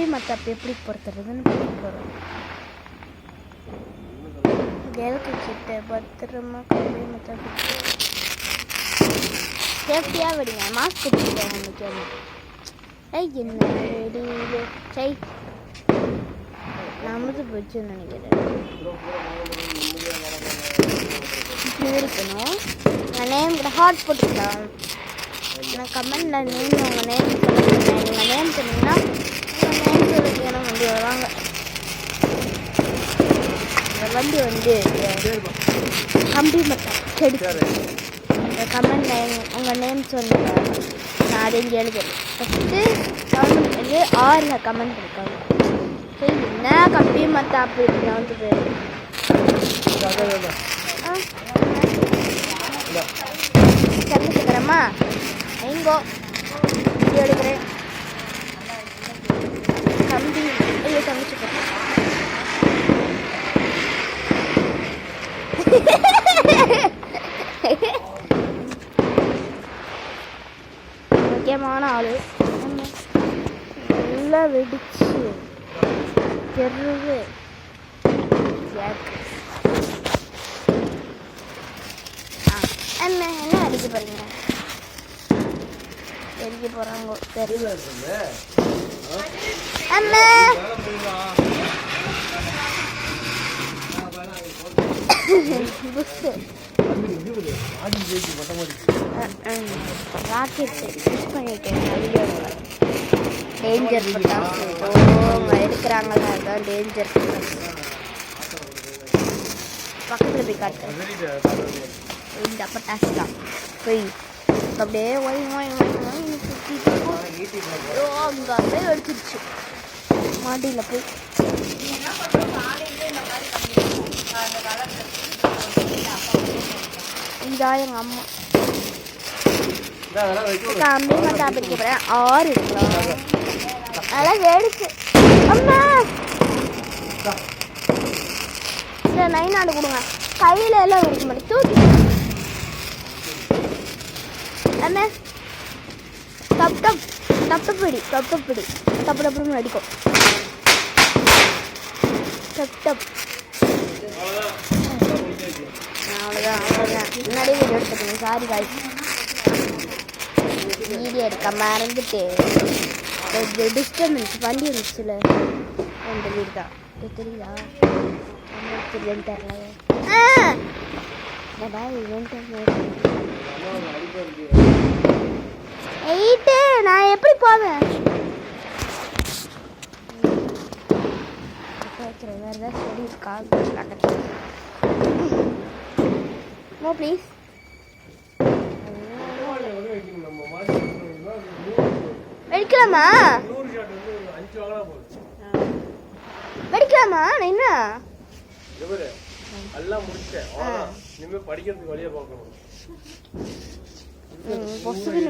கம்பி மத்தாப்பு எப்படி பொறுத்துறதுன்னு பார்க்க போகிறோம். கேளுக்கு கிட்ட பத்திரமா கம்பி மத்தாப்பு சேஃப்டியாக விடுங்க. மாஸ்க் போட்டுக்கிட்டேன் முக்கியமாக. என்ன வெடியில சை நமது போச்சுன்னு நினைக்கிறேன். இப்படி இருக்கணும். நான் நேம் கூட ஹார்ட் போட்டுக்கலாம். நான் கமெண்டில் நேம் உங்கள் நேம் சொல்லுங்கள். நீங்கள் நேம் சொன்னீங்கன்னா உங்கள் நேம் சொல்லிக்கணும். வண்டி வருவாங்க. இந்த வண்டி வந்து கம்பி மட்டும் செடி. இந்த கமெண்டில் உங்கள் நேம் சொல்லுங்கள். நான் அதை இங்கே எழுதுறேன். ஃபஸ்ட்டு கமெண்ட் வந்து 6 கமெண்ட் இருக்காங்க. சரி என்ன கம்பி மத்தாப்பு வந்து பேர் சந்திச்சுக்கிறேம்மா. எங்கோ எடுக்கிறேன் கம்பி ஐயோ சமைச்சுக்கிறேன். முக்கியமான ஆளு நல்லா வெடிச்சு தெருவு என்ன என்ன அடிக்க போறீங்க? எரிக்க போறாங்க தெரியல. அம்மா ராக்கெட் யூஸ் பண்ணிட்டேன். டேஞ்சர் பட்டாசு இருக்கிறாங்களா? அதான் டேஞ்சர் பக்கத்தில் போய் காட்டுறேன். இந்த பட்டாசு தான் போய் அப்படியே ஒய் ஒய் ஒய் சுற்றிட்டு அங்கே அப்படியே அடிச்சிருச்சு மாடியில் போய். இந்தா எங்கள் அம்மா கம்பி மத்தாப்பு பிடிக்க போகிறேன். 6 இருக்கலாம். அதெல்லாம் வேடிச்சு. அம்மா இந்த 9 ஆடு கொடுங்க. கையில் எல்லாம் வெடிக்க மாட்டேன். தூக்கி அண்ணே டப் டப் டப் டப் பிடி டப் டப் பிடி டப்பு டப்புன்னு அடிக்கும். டப் டப் அவ்வளோதான் அவ்வளோதான். முன்னாடியே வீடியோ எடுத்துக்கணும். சாரி காய் வீடியோ எடுக்க மறந்துட்டு டிஸ்டர்பன்ஸ் வண்டி இருந்துச்சுல அந்த வீடு தான் தெரியுதா? தெரியுதுன்னு தெரியல. நான் எப்படி போவேன்? வேறு ஏதாவது சொல்லி இருக்கா? No please. வெடிக்கலாமா? வெடிக்கலாமா? என்ன எல்லாம் முடிச்சேன். படிக்கிறதுக்கு வழியா பார்க்கணும்.